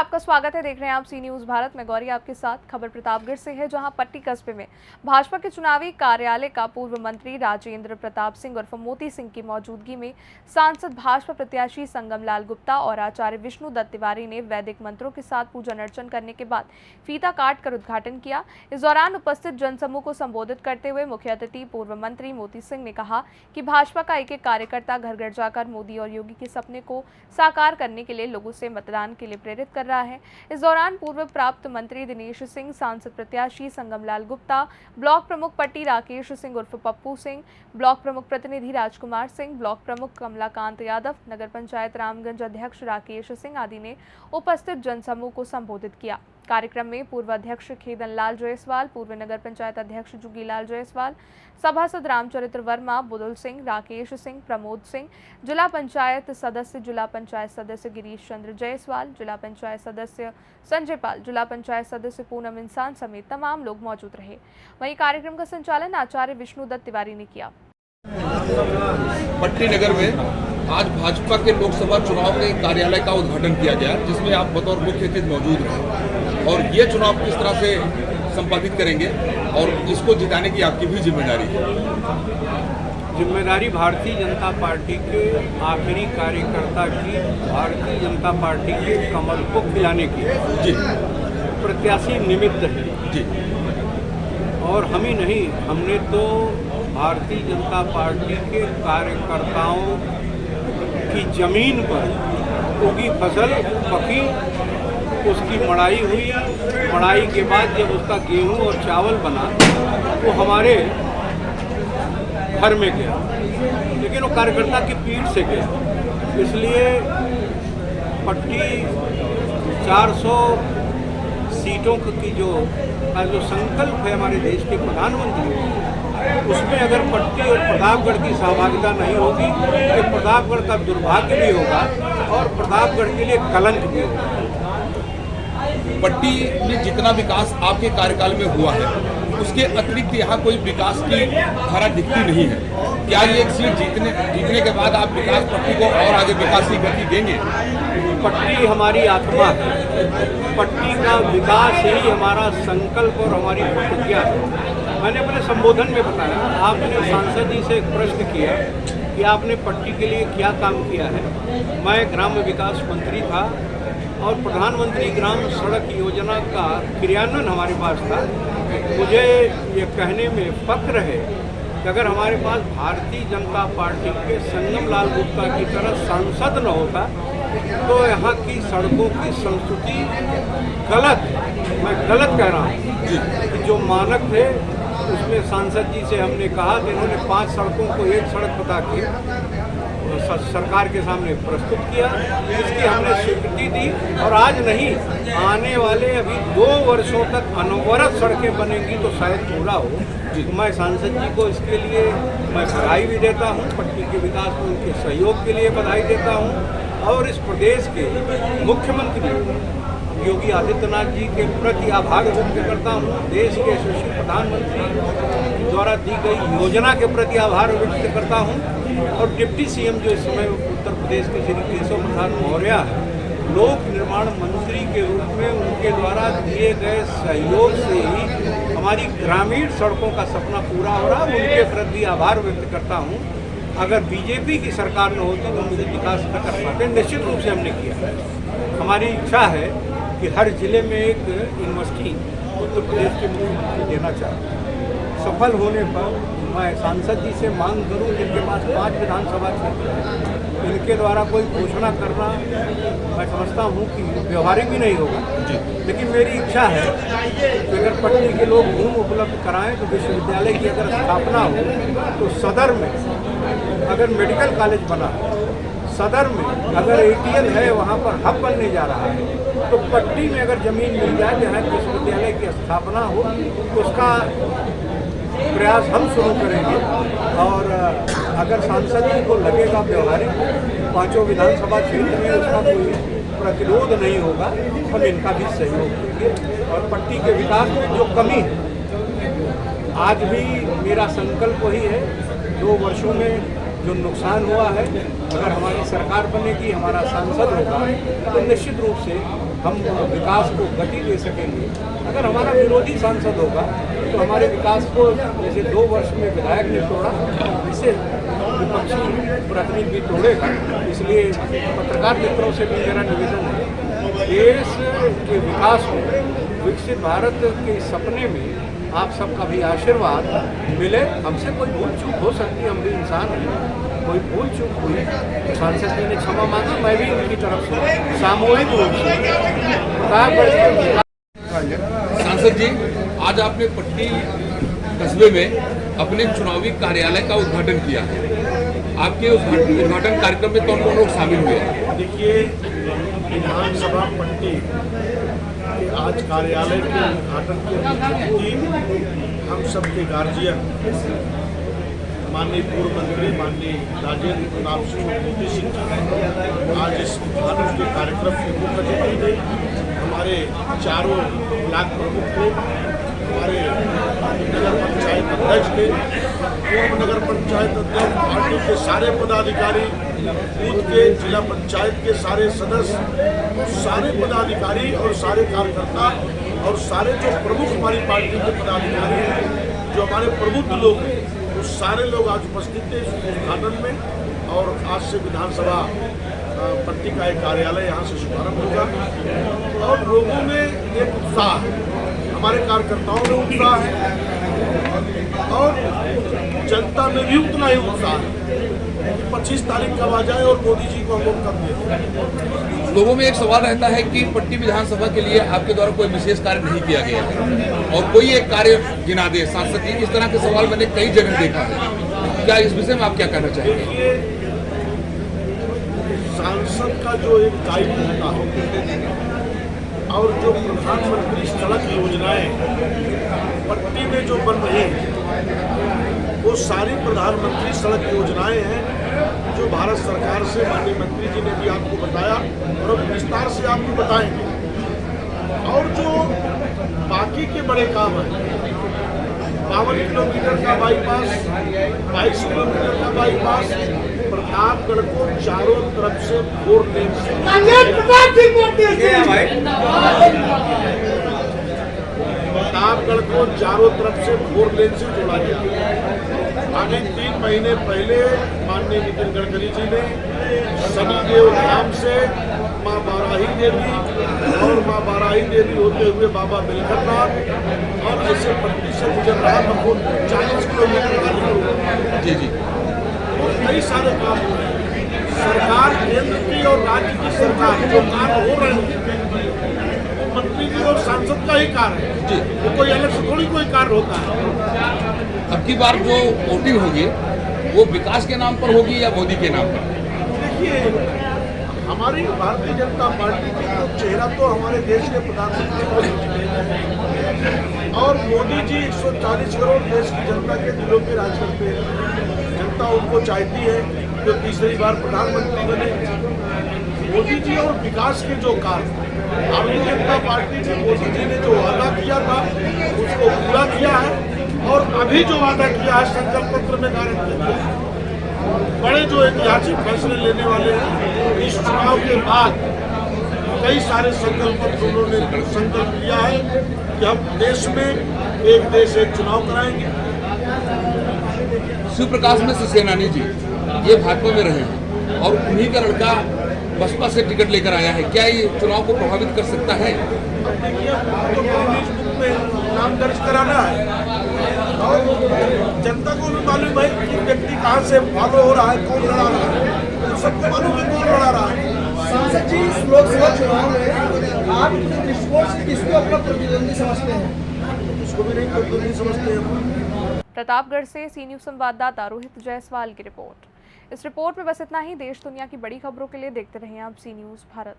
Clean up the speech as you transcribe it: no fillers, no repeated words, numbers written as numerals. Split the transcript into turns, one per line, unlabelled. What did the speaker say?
आपका स्वागत है। देख रहे हैं आप सी न्यूज़ भारत। मैं गौरी आपके साथ। खबर प्रतापगढ़ से है, जहां पट्टी कस्बे में भाजपा के चुनावी कार्यालय का पूर्व मंत्री राजेंद्र प्रताप सिंह और मोती सिंह की मौजूदगी में सांसद भाजपा प्रत्याशी संगम लाल गुप्ता और आचार्य विष्णु दत्त तिवारी ने वैदिक मंत्रों के साथ पूजन अर्चन करने के बाद फीता काट कर उद्घाटन किया। इस दौरान उपस्थित जनसमूह को संबोधित करते हुए मुख्य अतिथि पूर्व मंत्री मोती सिंह ने कहा कि भाजपा का एक एक कार्यकर्ता घर घर जाकर मोदी और योगी के सपने को साकार करने के लिए लोगों से मतदान के लिए प्रेरित कर रहा है। इस दौरान पूर्व प्राप्त मंत्री दिनेश सिंह, सांसद प्रत्याशी संगम लाल गुप्ता, ब्लॉक प्रमुख पट्टी राकेश सिंह उर्फ पप्पू सिंह, ब्लॉक प्रमुख प्रतिनिधि राजकुमार सिंह, ब्लॉक प्रमुख कमलाकांत यादव, नगर पंचायत रामगंज अध्यक्ष राकेश सिंह आदि ने उपस्थित जनसमूह को संबोधित किया। कार्यक्रम में पूर्व अध्यक्ष खेदन लाल जायसवाल, पूर्व नगर पंचायत अध्यक्ष जुगीलाल जायसवाल, सभासद रामचरित्र वर्मा, बुदुल सिंह, राकेश सिंह, प्रमोद सिंह, जिला पंचायत सदस्य गिरीश चंद्र जायसवाल, जिला पंचायत सदस्य संजय पाल, जिला पंचायत सदस्य पूनम इंसान समेत तमाम लोग मौजूद रहे। वहीं कार्यक्रम का संचालन आचार्य विष्णु दत्त तिवारी ने किया।
पट्टी नगर में आज भाजपा के लोकसभा चुनाव के कार्यालय का उद्घाटन किया गया, जिसमें आप बतौर मुख्य अतिथि मौजूद रहे और ये चुनाव किस तरह से संपादित करेंगे और इसको जिताने की आपकी भी जिम्मेदारी है।
जिम्मेदारी भारतीय जनता पार्टी के आखिरी कार्यकर्ता की, भारतीय जनता पार्टी के कमल को खिलाने की
जी
प्रत्याशी निमित्त है
जी।
और हम ही नहीं, हमने तो भारतीय जनता पार्टी के कार्यकर्ताओं की जमीन पर उगी फसल पकी, उसकी मड़ाई हुई, मड़ाई के बाद जब उसका गेहूं और चावल बना तो हमारे घर में गया, लेकिन वो कार्यकर्ता की पीठ से गया। इसलिए पट्टी 400 सीटों की जो संकल्प है हमारे देश के प्रधानमंत्री, उसमें अगर पट्टी और प्रतापगढ़ की सहभागिता नहीं होगी तो प्रतापगढ़ का दुर्भाग्य भी होगा और प्रतापगढ़ के लिए कलंक भी होगा।
पट्टी में जितना विकास आपके कार्यकाल में हुआ है, उसके अतिरिक्त यहाँ कोई विकास की धारा दिखती नहीं है। क्या ये एक सीट जीतने के बाद आप विकास पट्टी को और आगे विकास की गति देंगे?
पट्टी हमारी आत्मा है, पट्टी का विकास ही हमारा संकल्प और हमारी प्रतिज्ञा है। मैंने अपने संबोधन में बताया, आपने सांसद जी से एक प्रश्न किया कि आपने पट्टी के लिए क्या काम किया है। मैं ग्राम्य विकास मंत्री था और प्रधानमंत्री ग्राम सड़क योजना का क्रियान्वयन हमारे पास था। मुझे ये कहने में फक्र है कि अगर हमारे पास भारतीय जनता पार्टी के संगम लाल गुप्ता की तरह सांसद न होता तो यहाँ की सड़कों की संस्कृति गलत, मैं गलत कह रहा हूँ कि जो मानक थे उसमें सांसद जी से हमने कहा कि इन्होंने 5 सड़कों को एक सड़क बता के सरकार के सामने प्रस्तुत किया, इसकी हमने स्वीकृति दी और आज नहीं, आने वाले अभी 2 वर्षों तक अनवरत सड़कें बनेंगी तो शायद पूरा हो। तो मैं सांसद जी को इसके लिए मैं बधाई भी देता हूँ, पट्टी के विकास में उनके सहयोग के लिए बधाई देता हूँ और इस प्रदेश के मुख्यमंत्री योगी आदित्यनाथ जी के प्रति आभार व्यक्त करता हूँ। देश के यशस्वी प्रधानमंत्री द्वारा दी गई योजना के प्रति आभार व्यक्त करता हूँ और डिप्टी सीएम जो इस समय उत्तर प्रदेश के श्री केशव प्रसाद मौर्य है, लोक निर्माण मंत्री के रूप में उनके द्वारा दिए गए सहयोग से ही हमारी ग्रामीण सड़कों का सपना पूरा हो रहा है। उनके प्रति आभार व्यक्त करता हूँ। अगर बीजेपी की सरकार न होती तो मुझे विकास न कर पाते। निश्चित रूप से हमने किया। हमारी इच्छा है कि हर जिले में एक यूनिवर्सिटी उत्तर प्रदेश के मुख्यमंत्री देना चाहते हैं। सफल होने पर मैं सांसद जी से मांग करूं, जिनके पास 5 विधानसभा क्षेत्र हैं, इनके द्वारा कोई घोषणा करना मैं समझता हूं कि व्यवहारिक भी नहीं होगा। लेकिन मेरी इच्छा है कि अगर पट्टी के लोग भूमि उपलब्ध कराएं तो विश्वविद्यालय की अगर स्थापना हो तो सदर में अगर मेडिकल कॉलेज बना है, सदर में अगर ATL है, वहाँ पर हब बनने जा रहा है, तो पट्टी में अगर ज़मीन मिल जाए जहाँ विश्वविद्यालय की स्थापना हो तो उसका प्रयास हम शुरू करेंगे। और अगर सांसद जी को लगेगा व्यवहारिक 5 विधानसभा क्षेत्र में उसका कोई प्रतिरोध नहीं होगा, हम इनका भी सहयोग देंगे। और पट्टी के विकास में जो कमी है, आज भी मेरा संकल्प वही है, 2 वर्षों में जो नुकसान हुआ है, अगर हमारी सरकार बनेगी, हमारा सांसद होगा, तो निश्चित रूप से हम विकास को गति दे सकेंगे। अगर हमारा विरोधी सांसद होगा तो हमारे विकास को, जैसे 2 वर्ष में विधायक ने तोड़ा, इसे विपक्षी प्रतिनिधि भी तोड़ेगा। इसलिए पत्रकार मित्रों से भी मेरा निवेदन है, देश के विकास में, विकसित भारत के सपने में आप सबका भी आशीर्वाद मिले। हमसे कोई भूल चूक हो सकती है, हम भी इंसान हैं, कोई भूल चूक हुई तो सांसद जी ने क्षमा मांगा, मैं भी उनकी तरफ से सामूहिक रूप से
सांसद जी, आज आपने पट्टी कस्बे में अपने चुनावी कार्यालय का उद्घाटन किया है। आपके उद्घाटन कार्यक्रम में कौन कौन लोग शामिल हुए?
देखिए, विधानसभा पट्टी के आज कार्यालय के उद्घाटन के अतिथि हम सबके गार्जियन माननीय पूर्व मंत्री माननीय राजेंद्र प्रताप सिंह मोदी सिंह जी आज इस उद्घाटन के कार्यक्रम के मुख्य अतिथि थे। हमारे चारों ब्लॉक प्रमुख थे, हमारे नगर पंचायत अध्यक्ष थे, पूर्व नगर पंचायत अध्यक्ष, पार्टी के सारे पदाधिकारी, बूथ के जिला पंचायत के सारे सदस्य, सारे पदाधिकारी और सारे कार्यकर्ता और सारे जो प्रमुख हमारी पार्टी के पदाधिकारी हैं, जो हमारे प्रबुद्ध लोग हैं, वो सारे लोग आज उपस्थित थे इस उद्घाटन में। और आज से विधानसभा पट्टी का एक कार्यालय यहाँ से शुभारंभ होगा और लोगों में एक उत्साह है, हमारे कार्यकर्ताओं में उत्साह है और जनता में भी उतना ही उत्साह है कि 25 तारीख कब आ जाए और मोदी जी को हम लोग कब दें।
लोगों में एक सवाल रहता है कि पट्टी विधानसभा के लिए आपके द्वारा कोई विशेष कार्य नहीं किया गया है और कोई एक कार्य गिना दे सांसद जी, इस तरह के सवाल मैंने कई जगह देखा है। क्या इस विषय में आप क्या कहना चाहेंगे?
सांसद का जो एक दायित्व होता है और जो प्रधानमंत्री सड़क योजनाएं पट्टी में जो बन रही हैं, वो सारी प्रधानमंत्री सड़क योजनाएं हैं जो भारत सरकार से माननीय मंत्री जी ने भी आपको बताया और अब विस्तार से आपको बताएंगे। और जो बाकी के बड़े काम हैं, 52 किलोमीटर का बाईपास, 22 किलोमीटर का बाईपास, प्रतापगढ़ को चारों तरफ से 4 लेन से प्रतापगढ़ को चारों तरफ से 4 लेन से जोड़ा गया। आगे 3 महीने पहले माननीय नितिन गडकरी जी ने शनिदेव धाम से माँ बाराही देवी और माँ बाराही देवी होते हुए बाबा बिलखरनाथ और ऐसे पट्टी से गुजर रहा मखोन 40 किलोमीटर का निकल
जी जी,
और कई सारे काम हुए हैं। सरकार केंद्र की और राज्य की सरकार जो कार्य हो रहे हैं वो मंत्री जी और सांसद का ही कार्य है
जी।
वो कोई अलग से थोड़ी कोई कार्य होता है।
अब की बार जो वोटिंग होगी वो विकास के नाम पर होगी या मोदी के नाम पर?
देखिए, हमारी भारतीय जनता पार्टी की तो चेहरा तो हमारे देश के प्रधानमंत्री मोदी जी और मोदी जी 140 करोड़ देश की जनता के दिलों पे राज करते हैं। जनता उनको चाहती है जो तीसरी बार प्रधानमंत्री बने। मोदी जी और विकास के जो कार्य भारतीय जनता पार्टी ने मोदी जी ने जो वादा किया था उसको पूरा किया है और अभी जो वादा किया है संकल्प पत्र में गारंटी किया है। बड़े जो ऐतिहासिक फैसले लेने वाले हैं इस चुनाव के बाद, कई सारे संकल्प उन्होंने संकल्प लिया है कि हम देश में एक देश एक चुनाव कराएंगे।
शिव प्रकाश मिश्र सेनानी जी ये भाजपा में रहे हैं और उन्हीं का लड़का बसपा से टिकट लेकर आया है, क्या ये चुनाव को प्रभावित कर सकता है?
अब देखिए, तो कांग्रेस बुक में नाम दर्ज कराना है और जनता को भी मालूम है कि व्यक्ति कहाँ से फॉलो हो रहा है, कौन लड़ा रहा है, तो सबको मालूम है कौन लड़ा रहा है।
सांसद जी, इस लोकसभा चुनाव में आप दृष्टिकोण से किसको अपना प्रतिद्वंदी समझते हैं?
उसको भी नहीं प्रतिद्वंदी समझते हैं।
प्रतापगढ़ से सी न्यूज़ संवाददाता रोहित जायसवाल की रिपोर्ट। इस रिपोर्ट में बस इतना ही। देश दुनिया की बड़ी खबरों के लिए देखते रहिए आप सी न्यूज़ भारत।